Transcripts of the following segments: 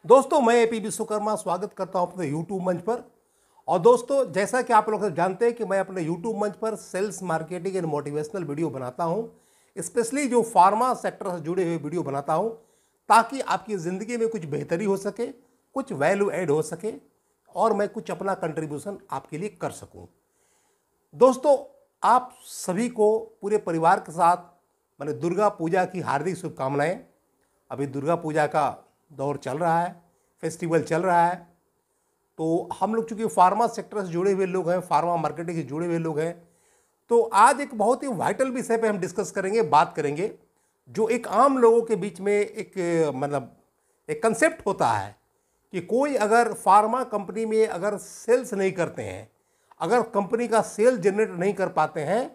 दोस्तों, मैं एपी विश्वकर्मा स्वागत करता हूं अपने यूट्यूब मंच पर। और दोस्तों, जैसा कि आप लोग जानते हैं कि मैं अपने यूट्यूब मंच पर sales marketing and motivational video बनाता हूं, स्पेशली जो फार्मा सेक्टर से जुड़े हुए वीडियो बनाता हूं, ताकि आपकी ज़िंदगी में कुछ बेहतरी हो सके, कुछ वैल्यू ऐड हो सके और मैं कुछ अपना कंट्रीब्यूशन आपके लिए कर सकूं। दोस्तों, आप सभी को पूरे परिवार के साथ मैंने दुर्गा पूजा की हार्दिक शुभकामनाएं। अभी दुर्गा पूजा का दौर चल रहा है, फेस्टिवल चल रहा है। तो हम लोग चूंकि फार्मा सेक्टर से जुड़े हुए लोग हैं, फार्मा मार्केटिंग से जुड़े हुए लोग हैं, तो आज एक बहुत ही वाइटल विषय पे हम डिस्कस करेंगे, बात करेंगे, जो एक आम लोगों के बीच में एक एक कंसेप्ट होता है कि कोई अगर फार्मा कंपनी में अगर सेल्स नहीं करते हैं, अगर कंपनी का सेल जनरेट नहीं कर पाते हैं,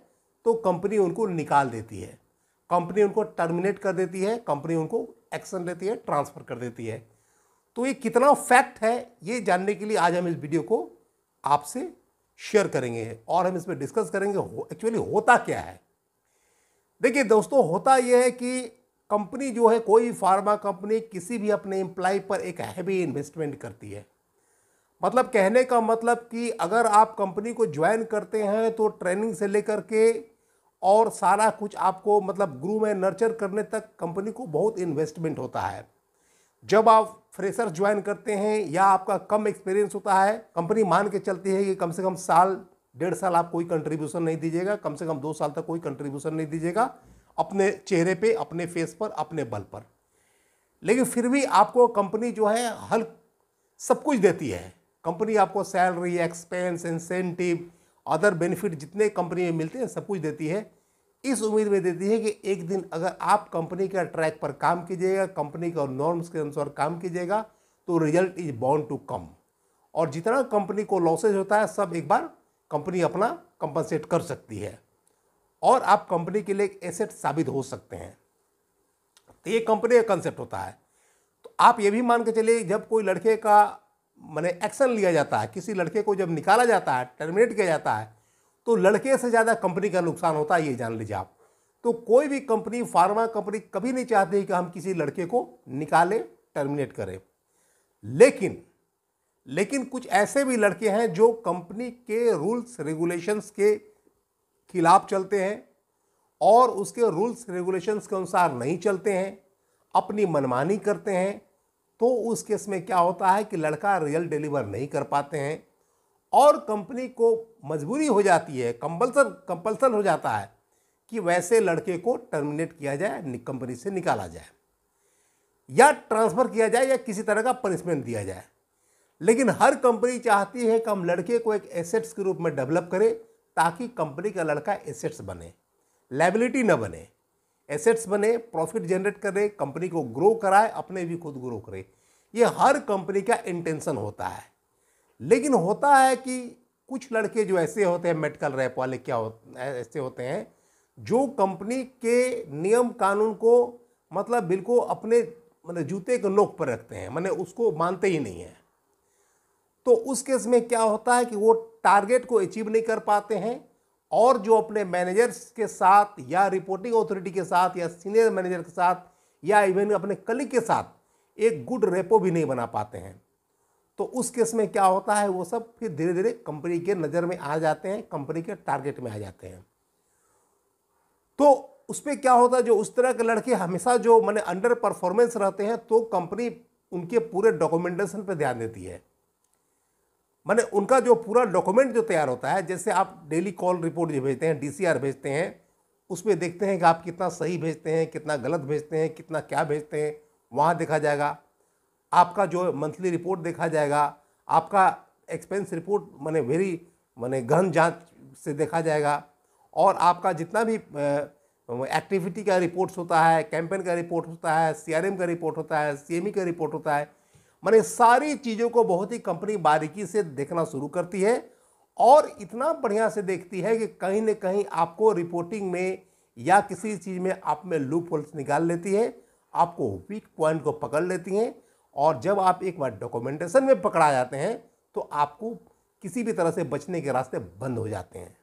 तो कंपनी उनको निकाल देती है, कंपनी उनको टर्मिनेट कर देती है, कंपनी उनको एक्शन लेती है, ट्रांसफर कर देती है। तो ये कितना फैक्ट है, ये जानने के लिए आज हम इस वीडियो को आपसे शेयर करेंगे और हम इसमें डिस्कस करेंगे एक्चुअली होता क्या है। देखिए दोस्तों, होता यह है कि कंपनी जो है, कोई फार्मा कंपनी किसी भी अपने एम्प्लॉय पर एक हैवी इन्वेस्टमेंट करती है। मतलब कहने का मतलब कि अगर आप कंपनी को ज्वाइन करते हैं तो ट्रेनिंग से लेकर के और सारा कुछ आपको मतलब ग्रू में नर्चर करने तक कंपनी को बहुत इन्वेस्टमेंट होता है। जब आप फ्रेशर ज्वाइन करते हैं या आपका कम एक्सपीरियंस होता है, कंपनी मान के चलती है कि कम से कम साल 1.5 साल आप कोई कंट्रीब्यूशन नहीं दीजिएगा, कम से कम 2 साल तक कोई कंट्रीब्यूशन नहीं दीजिएगा अपने चेहरे पे, अपने फेस पर, अपने बल पर। लेकिन फिर भी आपको कंपनी जो है हल सब कुछ देती है। कंपनी आपको salary, expense, incentive, other benefit जितने कंपनी में मिलते हैं सब कुछ देती है। इस उम्मीद में देती है कि एक दिन अगर आप कंपनी के ट्रैक पर काम कीजिएगा, कंपनी का नॉर्म्स के अनुसार काम कीजिएगा, तो result is bound to come. और जितना कंपनी को लॉसेज होता है सब एक बार कंपनी अपना कंपनसेट कर सकती है और आप कंपनी के लिए एक एसेट साबित हो सकते हैं। तो ये कंपनी का कंसेप्ट होता है। तो आप ये भी मान के चलिए, जब कोई लड़के का माने एक्शन लिया जाता है, किसी लड़के को जब निकाला जाता है, टर्मिनेट किया जाता है, तो लड़के से ज़्यादा कंपनी का नुकसान होता है, ये जान लीजिए आप। तो कोई भी कंपनी, फार्मा कंपनी कभी नहीं चाहती कि हम किसी लड़के को निकालें, टर्मिनेट करें। लेकिन कुछ ऐसे भी लड़के हैं जो कंपनी के रूल्स रेगुलेशंस के खिलाफ चलते हैं और उसके रूल्स रेगुलेशंस के अनुसार नहीं चलते हैं, अपनी मनमानी करते हैं। तो उस केस में क्या होता है कि लड़का रियल डिलीवर नहीं कर पाते हैं और कंपनी को मजबूरी हो जाती है, कंपल्सन हो जाता है कि वैसे लड़के को टर्मिनेट किया जाए, कंपनी से निकाला जाए या ट्रांसफ़र किया जाए या किसी तरह का पनिशमेंट दिया जाए। लेकिन हर कंपनी चाहती है कि हम लड़के को एक एसेट्स के रूप में डेवलप करें, ताकि कंपनी का लड़का एसेट्स बने, लायबिलिटी न बने, एसेट्स बने, प्रॉफिट जनरेट करे, कंपनी को ग्रो कराए, अपने भी खुद ग्रो करे। ये हर कंपनी का इंटेंशन होता है। लेकिन होता है कि कुछ लड़के जो ऐसे होते हैं, मेडिकल रैप वाले ऐसे होते हैं जो कंपनी के नियम कानून को मतलब बिल्कुल अपने मतलब जूते के नोक पर रखते हैं, माने उसको मानते ही नहीं है। तो उस केस में क्या होता है कि वो टारगेट को अचीव नहीं कर पाते हैं और जो अपने मैनेजर्स के साथ या रिपोर्टिंग अथॉरिटी के साथ या सीनियर मैनेजर के साथ या इवन अपने कलीग के साथ एक गुड रेपो भी नहीं बना पाते हैं। तो उस केस में क्या होता है, वो सब फिर धीरे धीरे कंपनी के नज़र में आ जाते हैं, कंपनी के टारगेट में आ जाते हैं। तो उस पर क्या होता है, जो उस तरह के लड़के हमेशा जो माने अंडर परफॉर्मेंस रहते हैं, तो कंपनी उनके पूरे डॉक्यूमेंटेशन पर ध्यान देती है। माने उनका जो पूरा डॉक्यूमेंट जो तैयार होता है, जैसे आप डेली कॉल रिपोर्ट जो भेजते हैं, डीसीआर भेजते हैं, उसमें देखते हैं कि आप कितना सही भेजते हैं, कितना गलत भेजते हैं, कितना क्या भेजते हैं, वहाँ देखा जाएगा। आपका जो मंथली रिपोर्ट देखा जाएगा, आपका एक्सपेंस रिपोर्ट माने गहन जांच से देखा जाएगा, और आपका जितना भी एक्टिविटी का रिपोर्ट्स होता है, कैंपेन का रिपोर्ट होता है, सीआरएम का रिपोर्ट होता है, सीएमई का रिपोर्ट होता है, माने सारी चीज़ों को बहुत ही कंपनी बारीकी से देखना शुरू करती है और इतना बढ़िया से देखती है कि कहीं न कहीं आपको रिपोर्टिंग में या किसी चीज़ में आप में लूप होल्स निकाल लेती है, आपको वीक पॉइंट को पकड़ लेती हैं। और जब आप एक बार डॉक्यूमेंटेशन में पकड़ा जाते हैं तो आपको किसी भी तरह से बचने के रास्ते बंद हो जाते हैं।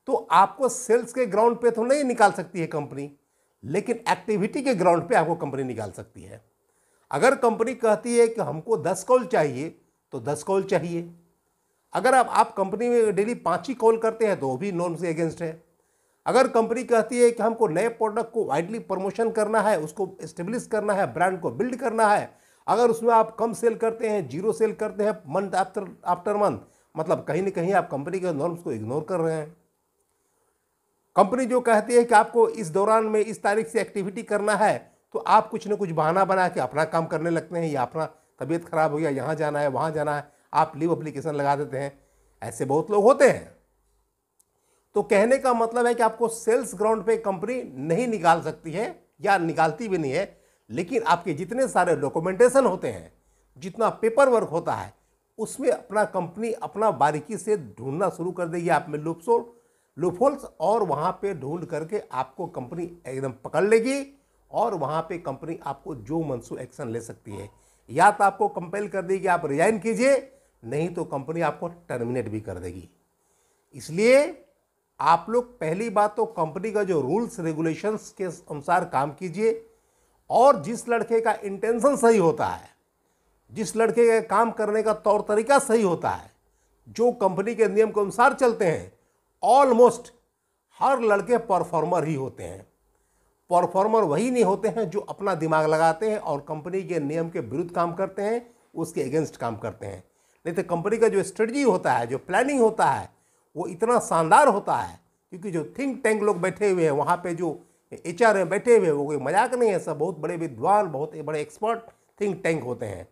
तो आपको सेल्स के ग्राउंड पे तो नहीं निकाल सकती है कंपनी, लेकिन एक्टिविटी के ग्राउंड पे आपको कंपनी निकाल सकती है। अगर कंपनी कहती है कि हमको 10 कॉल चाहिए तो 10 कॉल चाहिए। अगर आप कंपनी में डेली 5 ही कॉल करते हैं तो भी नॉर्म से अगेंस्ट है। अगर कंपनी कहती है कि हमको नए प्रोडक्ट को वाइडली प्रमोशन करना है, उसको एस्टेब्लिश करना है, ब्रांड को बिल्ड करना है, अगर उसमें आप कम सेल करते हैं, जीरो सेल करते हैं मंथ आफ्टर मंथ, मतलब कहीं ना कहीं आप कंपनी के नॉर्म्स को इग्नोर कर रहे हैं। कंपनी जो कहती है कि आपको इस दौरान में इस तारीख से एक्टिविटी करना है, तो आप कुछ न कुछ बहाना बना के अपना काम करने लगते हैं, या अपना तबीयत खराब हो गया, यहाँ जाना है, वहाँ जाना है, आप लीव एप्लीकेशन लगा देते हैं। ऐसे बहुत लोग होते हैं। तो कहने का मतलब है कि आपको सेल्स ग्राउंड पे कंपनी नहीं निकाल सकती है, या निकालती भी नहीं है, लेकिन आपके जितने सारे डॉक्यूमेंटेशन होते हैं, जितना पेपर वर्क होता है, उसमें अपना कंपनी अपना बारीकी से ढूंढना शुरू कर देगी आप में लूपहोल्स, और वहाँ पे ढूंढ करके आपको कंपनी एकदम पकड़ लेगी, और वहाँ पे कंपनी आपको जो मनसू एक्शन ले सकती है। या तो आपको कंपेल कर देगी आप रिजाइन कीजिए, नहीं तो कंपनी आपको टर्मिनेट भी कर देगी। इसलिए आप लोग पहली बात तो कंपनी का जो रूल्स रेगुलेशंस के अनुसार काम कीजिए, और जिस लड़के का इंटेंशन सही होता है, जिस लड़के का काम करने का तौर तरीका सही होता है, जो कंपनी के नियम के अनुसार चलते हैं, ऑलमोस्ट हर लड़के परफॉर्मर ही होते हैं। परफॉर्मर वही नहीं होते हैं जो अपना दिमाग लगाते हैं और कंपनी के नियम के विरुद्ध काम करते हैं, उसके अगेंस्ट काम करते हैं। नहीं तो कंपनी का जो स्ट्रेटजी होता है, जो प्लानिंग होता है, वो इतना शानदार होता है, क्योंकि जो थिंक टैंक लोग बैठे हुए हैं वहाँ पे, जो HR में बैठे हुए हैं, वो कोई मजाक नहीं है, सब बहुत बड़े विद्वान, बहुत बड़े एक्सपर्ट थिंक टैंक होते हैं।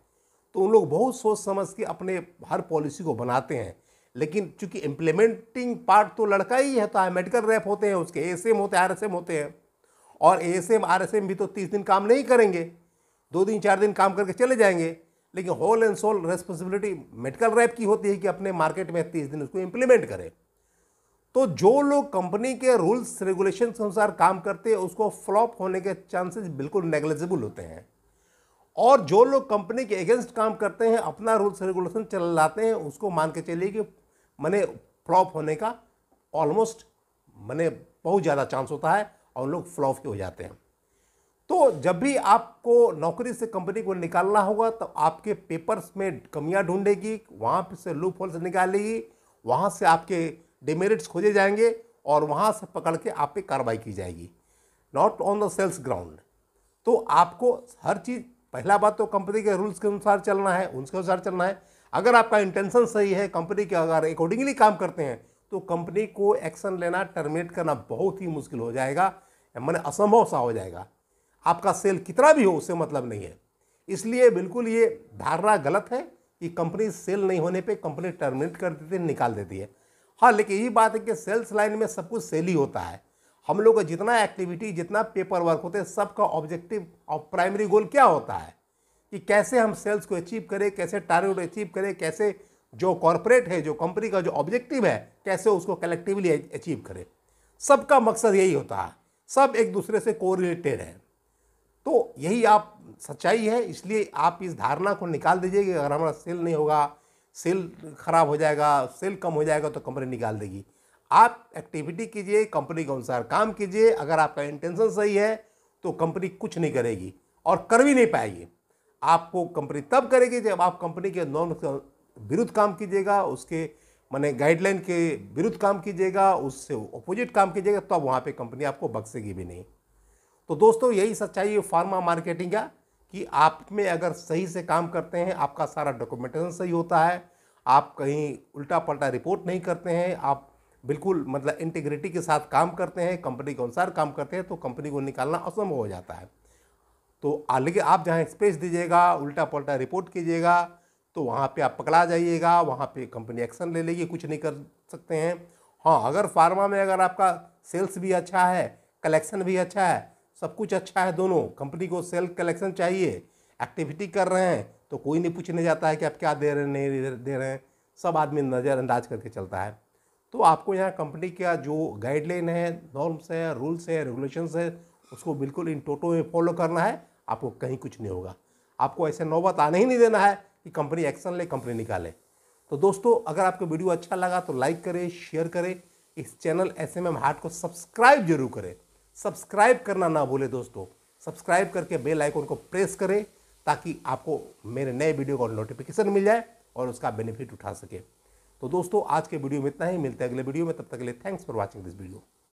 तो उन लोग बहुत सोच समझ के अपने हर पॉलिसी को बनाते हैं। लेकिन चूंकि इम्प्लीमेंटिंग पार्ट तो लड़का ही होता है, मेडिकल रैप होते हैं, उसके ASM होते हैं, RSM होते हैं, और ASM RSM भी तो 30 दिन काम नहीं करेंगे, 2 दिन 4 दिन काम करके चले जाएंगे। लेकिन whole and sole responsibility medical rep की होती है कि अपने मार्केट में 30 दिन उसको इम्प्लीमेंट करें। तो जो लोग कंपनी के रूल्स रेगुलेशन के अनुसार काम करते हैं, उसको फ्लॉप होने के चांसेस बिल्कुल नेग्लिजिबल होते हैं। और जो लोग कंपनी के अगेंस्ट काम करते हैं, अपना रूल्स रेगुलेशन चलाते हैं, उसको मान के चलिए कि मैंने फ्लॉप होने का ऑलमोस्ट बहुत ज़्यादा चांस होता है, और लोग फ्लॉप हो जाते हैं। तो जब भी आपको नौकरी से कंपनी को निकालना होगा, तो आपके पेपर्स में कमियां ढूंढेगी, वहाँ से लूप होल्स निकालेगी, वहाँ से आपके डिमेरिट्स खोजे जाएंगे, और वहाँ से पकड़ के आप पे कार्रवाई की जाएगी, not on the sales ground. तो आपको हर चीज़, पहला बात तो कंपनी के रूल्स के अनुसार चलना है, उनके अनुसार चलना है। अगर आपका इंटेंशन सही है, कंपनी के अगर अकॉर्डिंगली काम करते हैं, तो कंपनी को एक्शन लेना, टर्मिनेट करना बहुत ही मुश्किल हो जाएगा, असंभव सा हो जाएगा। आपका सेल कितना भी हो उससे मतलब नहीं है। इसलिए बिल्कुल ये धारणा गलत है कि कंपनी सेल नहीं होने पे कंपनी टर्मिनेट कर देती है, निकाल देती है। हाँ, लेकिन यही बात है कि सेल्स लाइन में सब कुछ सेल ही होता है। हम लोग का जितना एक्टिविटी, जितना पेपर वर्क होते हैं, सबका ऑब्जेक्टिव और प्राइमरी गोल क्या होता है कि कैसे हम सेल्स को अचीव करें, कैसे टारगेट अचीव करें, कैसे जो कॉर्पोरेट है, जो कंपनी का जो ऑब्जेक्टिव है, कैसे उसको कलेक्टिवली अचीव करें। सबका मकसद यही होता है, सब एक दूसरे से कोरिलेटेड है। तो यही आप सच्चाई है। इसलिए आप इस धारणा को निकाल दीजिए कि अगर हमारा सेल नहीं होगा, सेल खराब हो जाएगा, सेल कम हो जाएगा, तो कंपनी निकाल देगी। आप एक्टिविटी कीजिए, कंपनी के अनुसार काम कीजिए। अगर आपका इंटेंशन सही है तो कंपनी कुछ नहीं करेगी, और कर भी नहीं पाएगी। आपको कंपनी तब करेगी जब आप कंपनी के नॉर्म के विरुद्ध काम कीजिएगा, उसके गाइडलाइन के विरुद्ध काम कीजिएगा, उससे अपोजिट काम कीजिएगा, तब वहाँ पे कंपनी आपको बख्शेगी भी नहीं। तो दोस्तों, यही सच्चाई है फार्मा मार्केटिंग का, कि आप में अगर सही से काम करते हैं, आपका सारा डॉक्यूमेंटेशन सही होता है, आप कहीं उल्टा पल्टा रिपोर्ट नहीं करते हैं, आप बिल्कुल इंटीग्रिटी के साथ काम करते हैं, कंपनी के अनुसार काम करते हैं, तो कंपनी को निकालना असंभव हो जाता है। तो लेकिन आप जहाँ स्पेस दीजिएगा, उल्टा पल्टा रिपोर्ट कीजिएगा, तो वहाँ पे आप पकड़ा जाइएगा, वहाँ पे कंपनी एक्शन ले लेगी, कुछ नहीं कर सकते हैं। हाँ, अगर फार्मा में अगर आपका सेल्स भी अच्छा है, कलेक्शन भी अच्छा है, सब कुछ अच्छा है, दोनों कंपनी को सेल कलेक्शन चाहिए, एक्टिविटी कर रहे हैं, तो कोई नहीं पूछने जाता है कि आप क्या दे रहे हैं, नहीं दे रहे हैं, सब आदमी नज़रअंदाज करके चलता है। तो आपको यहाँ कंपनी का जो गाइडलाइन है, नॉर्म्स है, रूल्स है, रेगुलेशंस है, उसको बिल्कुल इन टोटो में फॉलो करना है। आपको कहीं कुछ नहीं होगा। आपको ऐसे नौबत आने ही नहीं देना है कि कंपनी एक्शन ले, कंपनी निकाले। तो दोस्तों, अगर आपको वीडियो अच्छा लगा तो लाइक करें, शेयर करें। इस चैनल SMM हार्ट को सब्सक्राइब जरूर करें। सब्सक्राइब करना ना भूले दोस्तों, सब्सक्राइब करके बेल आइकन को प्रेस करें, ताकि आपको मेरे नए वीडियो का नोटिफिकेशन मिल जाए और उसका बेनिफिट उठा सके। तो दोस्तों आज के वीडियो में इतना ही, मिलते हैं अगले वीडियो में, तब तक के लिए thanks for watching this video.